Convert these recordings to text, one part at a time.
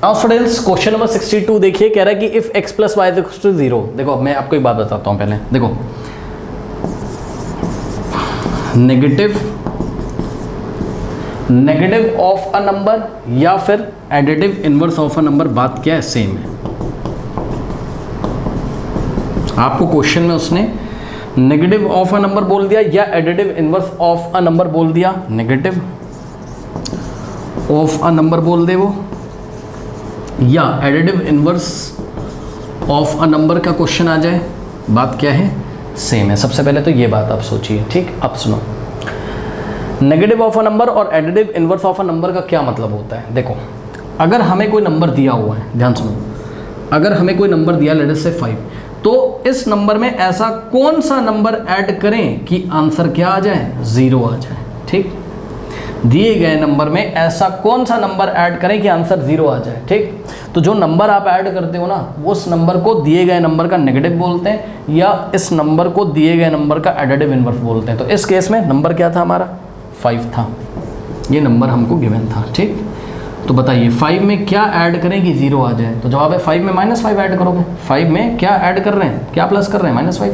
Now students question number 62 देखिए, कह रहा है कि if x plus y equals to 0। देखो मैं आपको एक बात बताता हूं पहले, देखो नेगेटिव ऑफ अ नंबर या फिर additive inverse of a number, बात क्या है, सेम है। आपको क्वेश्चन में उसने नेगेटिव ऑफ अ नंबर बोल दिया या additive inverse of a number बोल दिया, नेगेटिव ऑफ अ नंबर बोल दे वो या additive inverse of a number का क्वेश्चन आ जाए, बात क्या है, सेम है। सबसे पहले तो ये बात आप सोचिए, ठीक। अब सुनो, नेगेटिव ऑफ अ नंबर और additive inverse of a number का क्या मतलब होता है। देखो अगर हमें कोई नंबर दिया हुआ है, ध्यान सुनो, अगर हमें कोई नंबर दिया लेट अस से 5, तो इस नंबर में ऐसा कौन सा नंबर ऐड करें कि आंसर क्या आ जाए, 0 आ जाए, ठीक। दिए गए नंबर में ऐसा कौन सा नंबर ऐड करें कि आंसर 0 आ जाए, ठीक। तो जो नंबर आप ऐड करते हो ना, उस नंबर को दिए गए नंबर का नेगेटिव बोलते हैं या इस नंबर को दिए गए नंबर का एडिटिव इनवर्स बोलते हैं। तो इस केस में नंबर क्या था हमारा, 5 था, ये नंबर हमको गिवन था, ठीक। तो बताइए 5 में क्या ऐड करें कि 0 आ जाए, तो जवाब है 5 में -5 ऐड करोगे। 5 में क्या ऐड कर रहे हैं, क्या प्लस कर रहे हैं, -5,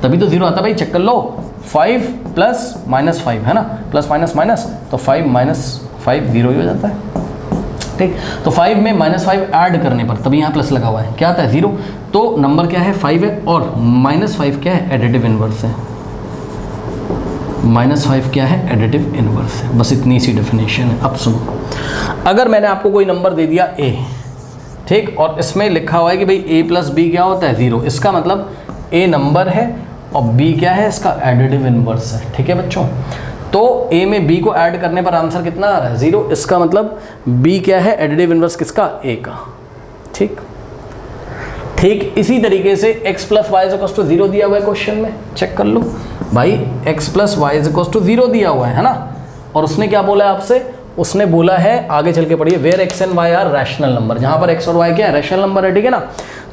तभी तो 0 आता। भाई चेक कर लो, 5 प्लस -5 है ना, प्लस माइनस माइनस, तो 5 - 5 0 ही हो जाता है, ठीक। तो 5 में -5 ऐड करने पर, तभी यहाँ प्लस लगा हुआ है, क्या आता है 0। तो नंबर क्या है, 5 है, और -5 क्या है, एडिटिव इनवर्स है। -5 क्या है, एडिटिव इनवर्स है। बस इतनी सी डेफिनेशन है। अब सुनो, अगर मैंने आपको कोई नंबर दे दिया a, ठीक, और इसमें लिखा हुआ है कि भाई a प्लस बी क्या होता है, 0, इसका मतलब a नंबर है और b क्या है, इसका एडिटिव इनवर्स है, ठीक है बच्चों। तो a में b को ऐड करने पर आंसर कितना आ रहा है, 0, इसका मतलब b क्या है, एडिटिव इनवर्स किसका, a का, ठीक। ठीक इसी तरीके से x plus y equals to 0 दिया हुआ है क्वेश्चन में, चेक कर लो भाई, x plus y equals to 0 दिया हुआ है ना, और उसने क्या बोला है आपसे, उसने बोला है, आगे चल के पढ़िए, where x and y are rational number, जहां पर x और y क्या है, रैशनल नंबर है, ठीक है ना।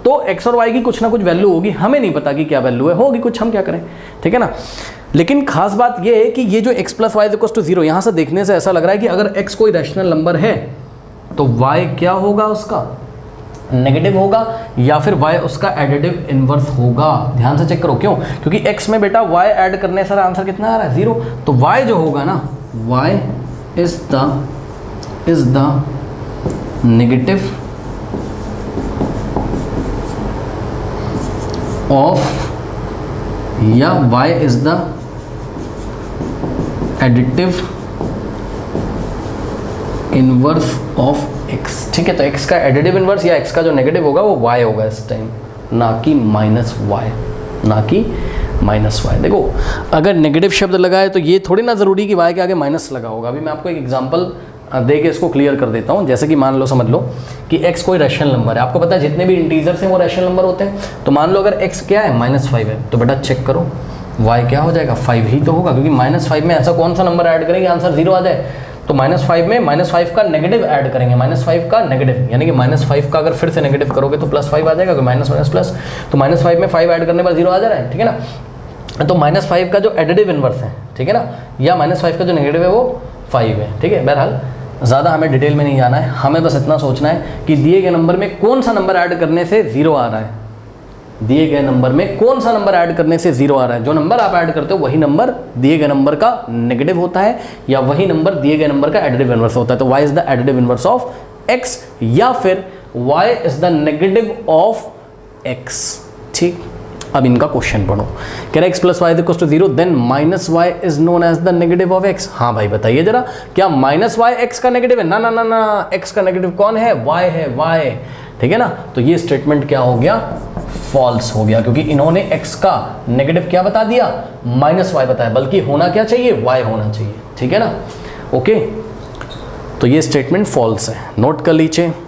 तो x और y की कुछ ना कुछ वैल्यू होगी, हमें नहीं पता कि क्या वैल्यू है, होगी कुछ, हम क्या करें, ठीक है ना। लेकिन खास बात ये है कि ये जो x plus y equals to 0, यहाँ से देखने से ऐसा लग रहा है कि अगर x कोई रैशनल नंबर है तो y क्या होगा, उसका नेगेटिव होगा, या फिर y उसका एडिटिव इनवर्स होगा। ध्यान से चेक करो, क्यों, क्योंकि x में बेटा y ऐड करने से आंसर कितना आ रहा है, 0। तो y जो होगा ना, y is the negative of, या y is the additive inverse of x, ठीक है। तो x का एडिटिव इनवर्स या x का जो नेगेटिव होगा वो y होगा इस टाइम, ना कि -y, ना कि -y। देखो अगर नेगेटिव शब्द लगा है तो ये थोड़ी ना ज़रूरी कि y के आगे माइनस लगा होगा। अभी मैं आपको एक एग्जांपल दे के इसको क्लियर कर देता हूँ। जैसे कि मान लो, समझ लो कि x कोई रैशनल नंबर है, आपको पता है जितने भी इंटीजर्स हैं वो रैशनल नंबर होते हैं। तो मान लो अगर x क्या है, -5 है, तो बेटा चेक करो y क्या हो जाएगा, 5 ही तो होगा, क्योंकि -5 में ऐसा कौन सा नंबर ऐड करेंगे आंसर 0 आ जाए। तो -5 में -5 का नेगेटिव ऐड करेंगे, -5 का नेगेटिव, यानी कि -5 का अगर फिर से नेगेटिव करोगे तो +5 आ जाएगा, माइनस माइनस प्लस, तो -5 में 5 ऐड करने पर 0 आ जा रहा है, ठीक है ना। तो -5 का जो एडिटिव इनवर्स है, ठीक है ना, या -5 का जो नेगेटिव है वो 5 है, ठीक है। बहरहाल ज़्यादा हमें डिटेल में नहीं जाना है, हमें बस इतना सोचना है कि दिए गए नंबर में कौन सा नंबर ऐड करने से 0 आ रहा है, दिए गए नंबर में कौन सा नंबर ऐड करने से 0 आ रहा है। जो नंबर आप ऐड करते हो वही नंबर दिए गए नंबर का नेगेटिव होता है, या वही नंबर दिए गए नंबर का एडिटिव इनवर्स होता है। तो y is the additive inverse of x, या फिर y is the negative of x, ठीक। अब इनका क्वेश्चन पढ़ो, कह रहा है x plus y equals to 0, then -y is known as the negative of x। हाँ भाई बताइए जरा, क्या -y x का नेगेटिव है, ना ना ना ना, x का नेगेटिव कौन है, y है, y, ठीक है ना। तो ये स्टेटमेंट क्या हो गया, फॉल्स हो गया, क्योंकि इन्होंने x का नेगेटिव क्या बता दिया, -y बताया, बल्कि होना क्या चाहिए, y होना चाहिए, ठीक है ना। ओके, तो ये स्टेटमेंट फॉल्स है, नोट कर लीजिए।